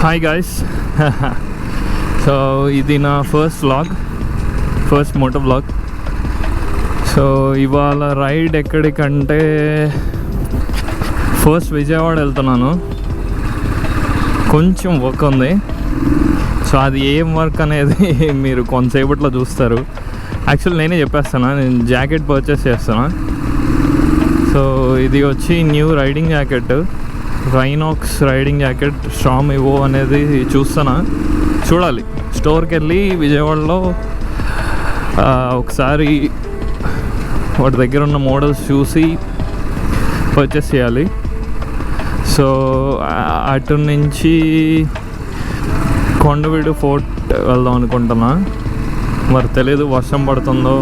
Hi guys. So ఇది నా first Moto vlog. So ఇవాళ రైడ్ ఎక్కడికంటే ఫస్ట్ విజయవాడ వెళ్తున్నాను. కొంచెం వర్క్ ఉంది. సో అది ఏం వర్క్ అనేది మీరు కొంతసేపట్లో చూస్తారు. యాక్చువల్లీ నేనే చెప్పేస్తాను, నేను జాకెట్ పర్చేస్ చేస్తాను. సో ఇది వచ్చి new riding jacket, రైనాక్స్ riding jacket storm ఇవో అనేది చూడాలి. స్టోర్కి వెళ్ళి విజయవాడలో ఒకసారి వాటి దగ్గర ఉన్న మోడల్స్ చూసి పర్చేస్ చేయాలి. సో అటు నుంచి కొండవీడు ఫోర్ట్ వెళ్దాం అనుకుంటున్నా. మరి తెలీదు వర్షం పడుతుందో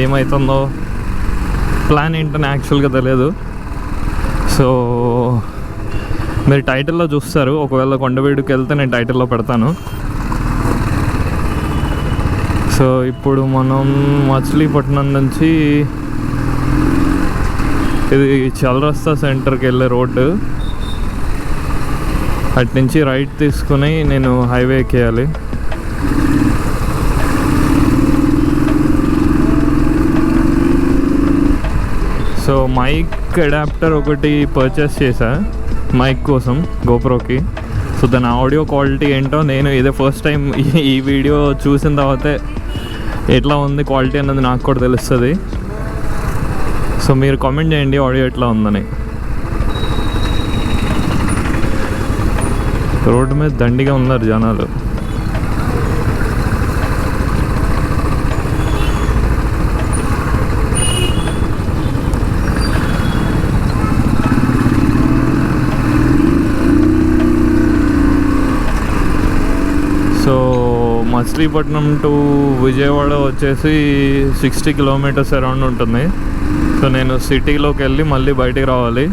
ఏమవుతుందో, ప్లాన్ ఏంటని యాక్చువల్గా తెలియదు. సో మీరు టైటిల్లో చూస్తారు. ఒకవేళ కొండవీడుకి వెళ్తే నేను టైటిల్లో పెడతాను. సో ఇప్పుడు మనం మచిలీపట్నం నుంచి ఇది చౌరస్తా సెంటర్కి వెళ్ళే రోడ్డు, అటు నుంచి రైట్ తీసుకుని నేను హైవే ఎక్కేయాలి. సో మైక్ అడాప్టర్ ఒకటి పర్చేస్ చేశా మైక్ కోసం, గోప్రోకి. సో దాని ఆడియో క్వాలిటీ ఏంటో నేను ఇదే ఫస్ట్ టైం ఈ వీడియో చూసిన తర్వాతే ఎట్లా ఉంది క్వాలిటీ అన్నది నాకు కూడా తెలుస్తుంది. సో మీరు కామెంట్ చేయండి ఆడియో ఎట్లా ఉందని. రోడ్డు మీద దండిగా ఉన్నారు జనాలు. సో మచిలీపట్నం టు విజయవాడ వచ్చేసి 60 కిలోమీటర్స్ అరౌండ్ ఉంటుంది. సో నేను సిటీలోకి వెళ్ళి మళ్ళీ బయటికి రావాలి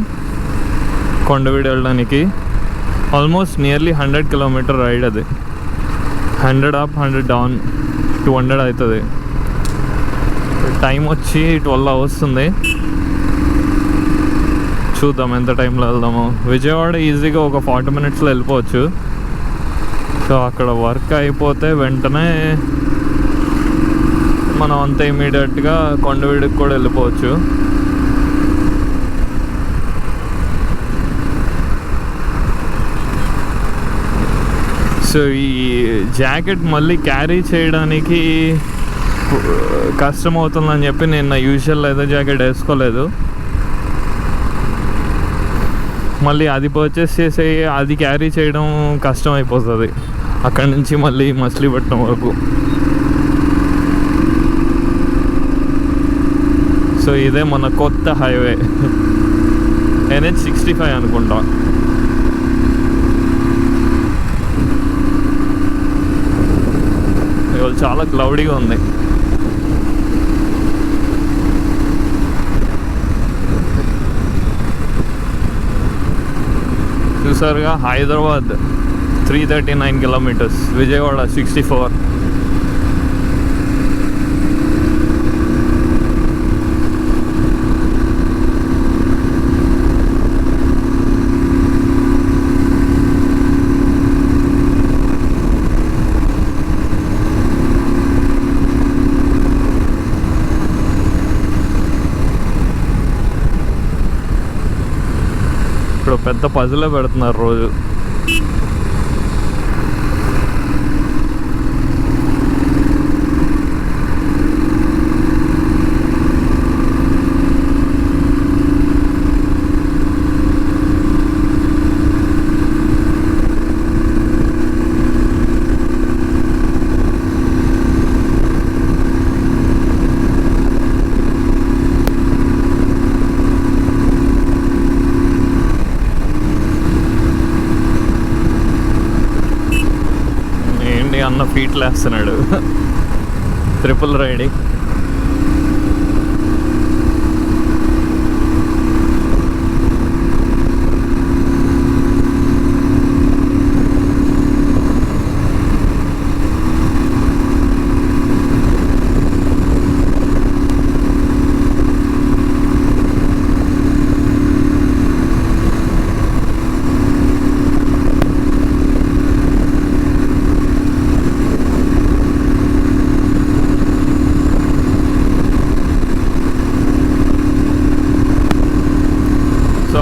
కొండవీడు వెళ్ళడానికి. ఆల్మోస్ట్ నియర్లీ 100 కిలోమీటర్ రైడ్ అది. 100 అప్ 100 డౌన్ 200 అవుతుంది. టైం వచ్చి 12 అవర్స్ ఉంది. చూద్దాం ఎంత టైంలో వెళ్దాము. విజయవాడ ఈజీగా ఒక 40 మినిట్స్లో వెళ్ళిపోవచ్చు. సో అక్కడ వర్క్ అయిపోతే వెంటనే మనం అంత ఇమీడియట్గా కొండవీడికి కూడా వెళ్ళిపోవచ్చు. సో ఈ జాకెట్ మళ్ళీ క్యారీ చేయడానికి కష్టం అవుతుందని చెప్పి నేను నా యూజువల్ లెదర్ జాకెట్ వేసుకోలేదు. మళ్ళీ అది పర్చేస్ చేసి అది క్యారీ చేయడం కష్టం అయిపోతుంది అక్కడి నుంచి మళ్ళీ మచిలీపట్నం వరకు. సో ఇదే మన కొత్త హైవే, NH65 అనుకుంటా. ఇవాళ చాలా క్లౌడీగా ఉంది. చూసారుగా, హైదరాబాద్ 339 కిలోమీటర్స్, విజయవాడ 64. ఇప్పుడు పెద్ద పజిలే పెడుతున్నారు రోజు. అన్న ఫీట్లు వేస్తున్నాడు. Triple riding.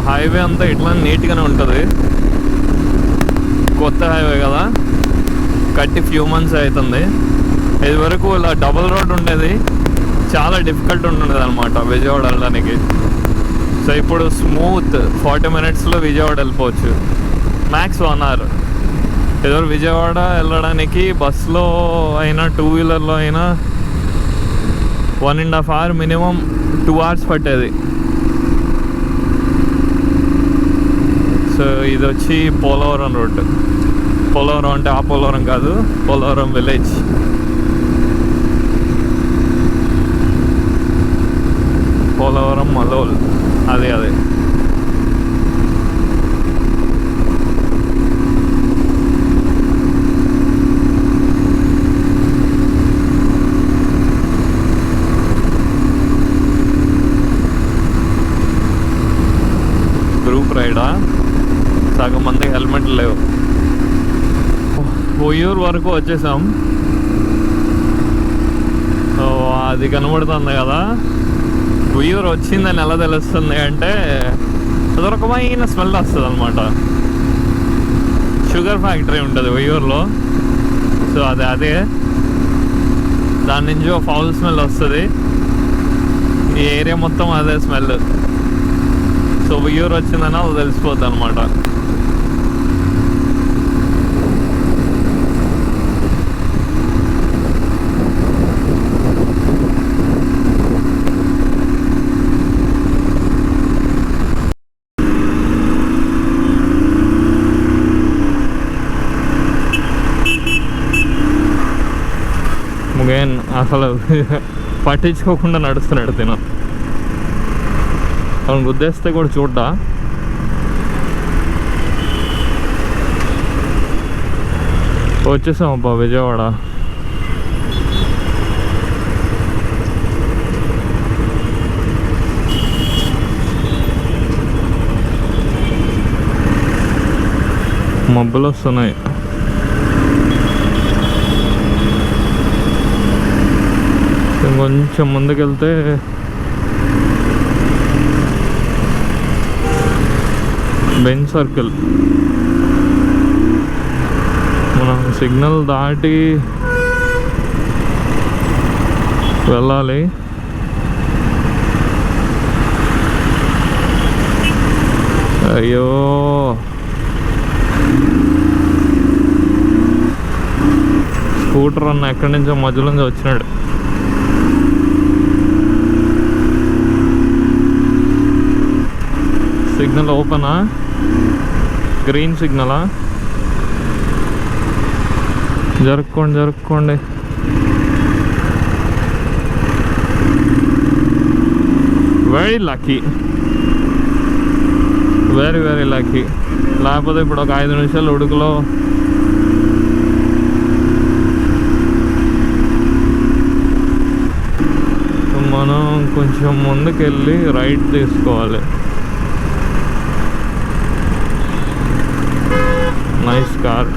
హైవే అంతా ఇట్లా నీట్గానే ఉంటుంది. కొత్త హైవే కదా, కట్టి ఫ్యూ మంత్స్ అవుతుంది. ఇది వరకు ఇలా డబుల్ రోడ్ ఉండేది, చాలా డిఫికల్ట్ ఉండేది అనమాట విజయవాడ వెళ్ళడానికి. సో ఇప్పుడు స్మూత్ 40 minutesలో విజయవాడ వెళ్ళిపోవచ్చు, మ్యాక్స్ 1 hour. ఏదో విజయవాడ వెళ్ళడానికి బస్సులో అయినా 2-wheelerలో అయినా 1.5 hour మినిమం, 2 hours పట్టేది. సో ఇది వచ్చి పోలవరం రోడ్. పోలవరం అంటే ఆ పోలవరం కాదు, పోలవరం విలేజ్. పోలవరం మలోల్, అదే గ్రూప్ రైడా. సగం మందికి హెల్మెట్లు లేవు. ఉయ్యూరు వరకు వచ్చేసాం. అది కనబడుతుంది కదా, ఉయ్యూరు వచ్చిందని ఎలా తెలుస్తుంది అంటే అదొక రకమైన స్మెల్ వస్తుంది అనమాట. షుగర్ ఫ్యాక్టరీ ఉంటుంది ఉయ్యూరులో. సో అదే దాని నుంచి ఒక ఫౌల్ స్మెల్ వస్తుంది. ఈ ఏరియా మొత్తం అదే స్మెల్. సో ఉయ్యూరు వచ్చిందని అది తెలిసిపోద్ది అనమాట. అసలు పట్టించుకోకుండా నడుస్తున్నాడు తిన. అవును, గుద్దేస్తే కూడా చూడ్డా. వచ్చేసాం అబ్బా విజయవాడ. మబ్బులు వస్తున్నాయి. కొంచెం ముందుకెళ్తే బెంచ్ సర్కిల్. మనం సిగ్నల్ దాటి వెళ్ళాలి. అయ్యో, స్కూటర్ అన్న ఎక్కడి నుంచో మధ్యలో నుంచి వచ్చినాడు. సిగ్నల్ ఓపెనా? గ్రీన్ సిగ్నలా? జరుక్కోండి. Very lucky, very lucky. లేకపోతే ఇప్పుడు ఒక 5 నిమిషాలు ఉడుకులో మనం కొంచెం ముందుకెళ్ళి రైట్ తీసుకోవాలి. Nice car.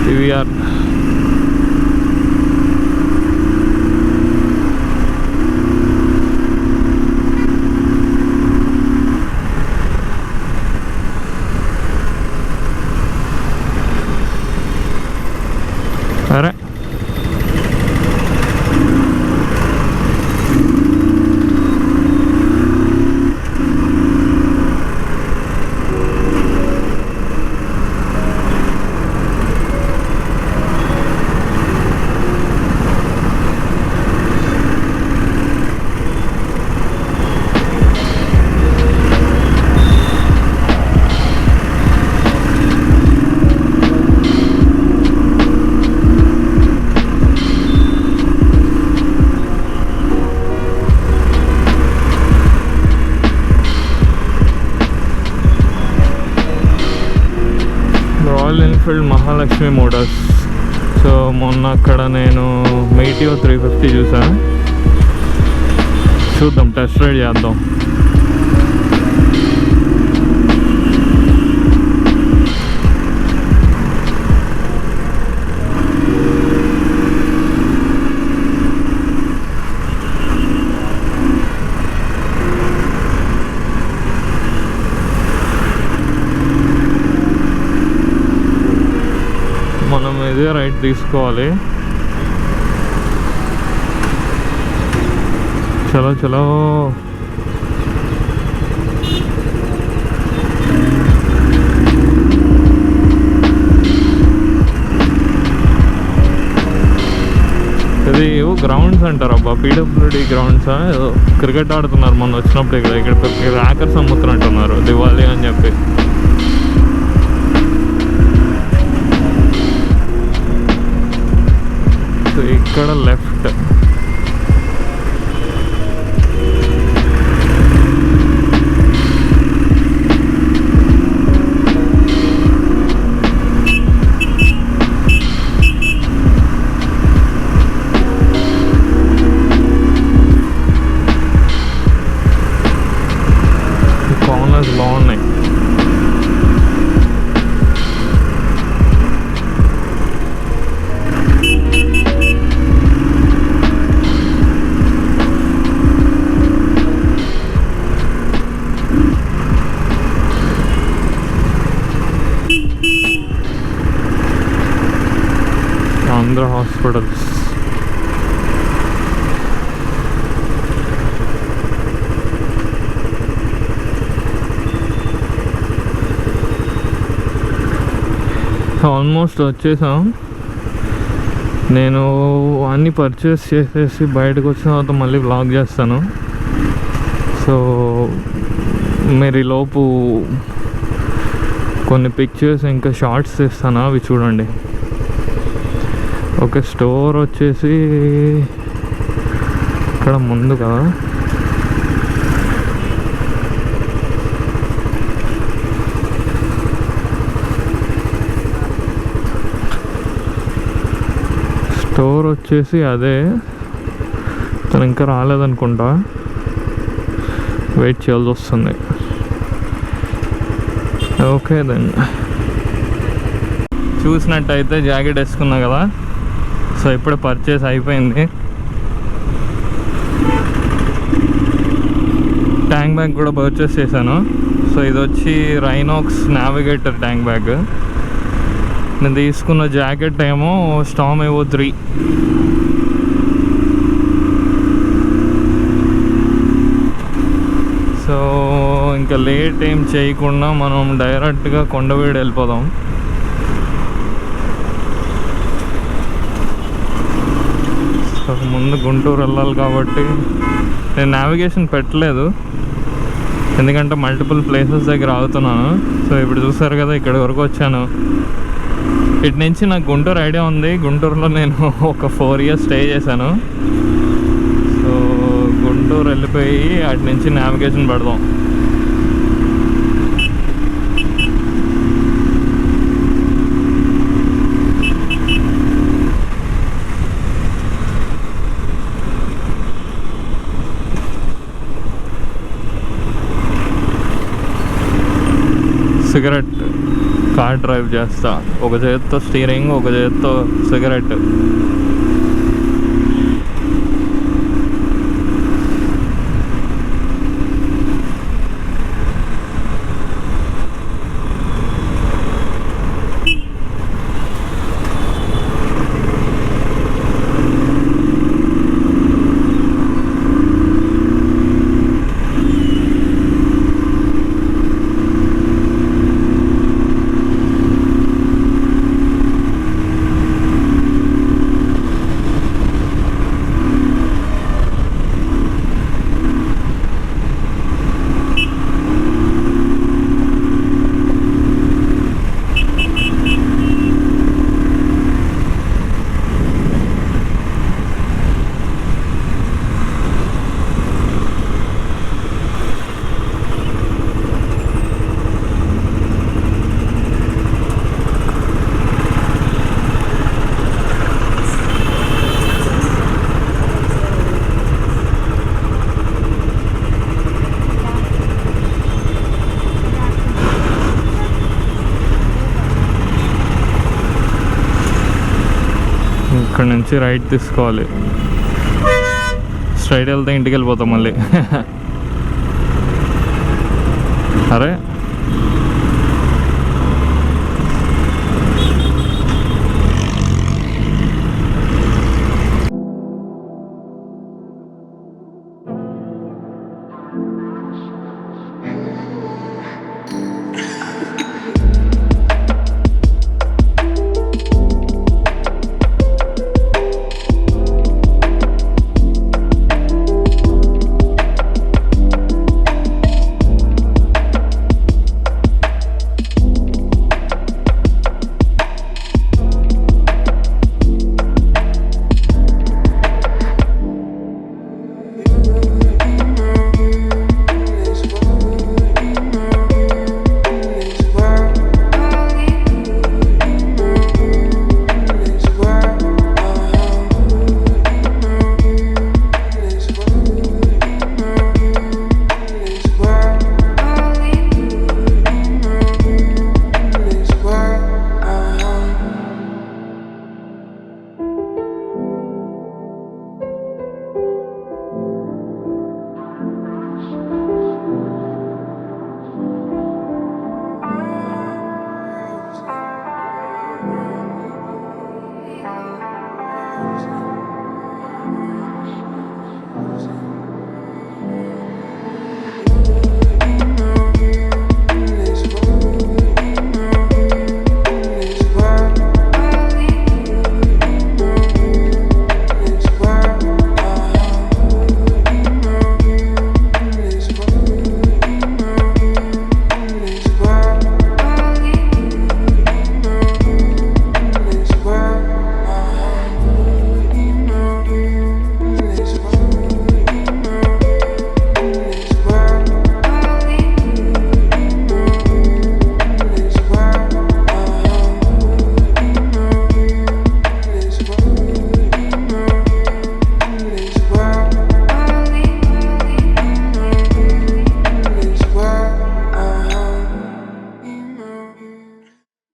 టీవీఆర్. అరే royal Enfield Mahalakshmi Motors so మొన్న అక్కడ నేను మీటియో 350 చూసాను. చూద్దాం, టెస్ట్ రైడ్ చేద్దాం. మనం ఇదే రైట్ తీసుకోవాలి. చలో చలో. ఇది ఏవో గ్రౌండ్స్ అంటారు అబ్బా, పీడబ్ల్యూడి గ్రౌండ్సా ఏదో. క్రికెట్ ఆడుతున్నారు మొన్న వచ్చినప్పుడు. ఇక్కడ ర్యాకర్స్ అమ్ముతున్నట్టున్నారు దివాళీ అని చెప్పి. ఇక్కడ లెఫ్ట్. కార్నర్స్ బాగున్నాయి. ఆంధ్ర హాస్పిటల్స్. ఆల్మోస్ట్ వచ్చేసాం. నేను అన్నీ పర్చేస్ చేసేసి బయటకు వచ్చిన తర్వాత మళ్ళీ వ్లాగ్ చేస్తాను. సో మీరు ఈలోపు కొన్ని పిక్చర్స్ ఇంకా షార్ట్స్ తీస్తాను, అవి చూడండి. ఓకే, స్టోర్ వచ్చేసి ఇక్కడ ముందు కదా. స్టోర్ వచ్చేసి అదే. తను ఇంకా రాలేదనుకుంటా, వెయిట్ చేయాల్సి వస్తుంది. Okay then. చూసినట్టయితే జాకెట్ వేసుకున్నా కదా. సో ఇప్పుడే పర్చేస్ అయిపోయింది. ట్యాంక్ బ్యాగ్ కూడా పర్చేస్ చేశాను. సో ఇది వచ్చి రైనాక్స్ నావిగేటర్ ట్యాంక్ బ్యాగ్. నేను తీసుకున్న జాకెట్ ఏమో స్టామ్ ఏవో 3. సో ఇంకా లేట్ ఏం చేయకుండా మనం డైరెక్ట్గా కొండవీడు వెళ్ళిపోదాం. సో ముందు గుంటూరు వెళ్ళాలి కాబట్టి నేను నావిగేషన్ పెట్టలేదు, ఎందుకంటే మల్టిపుల్ ప్లేసెస్ దగ్గర ఆగుతున్నాను. సో ఇప్పుడు చూసారు కదా, ఇక్కడి వరకు వచ్చాను. ఇటు నుంచి నాకు గుంటూరు ఐడియా ఉంది. గుంటూరులో నేను ఒక 4 years స్టే చేశాను. సో గుంటూరు వెళ్ళిపోయి అటు నుంచి నావిగేషన్ పెడదాం. సిగరెట్ కార్ డ్రైవ్ చేస్తా, ఒక చేతితో స్టీరింగ్, ఒక చేతితో సిగరెట్. ఇక్కడ నుంచి రైట్ తీసుకోవాలి, స్ట్రైట్ వెళ్తే ఇంటికి వెళ్ళిపోతాం మళ్ళీ. అరే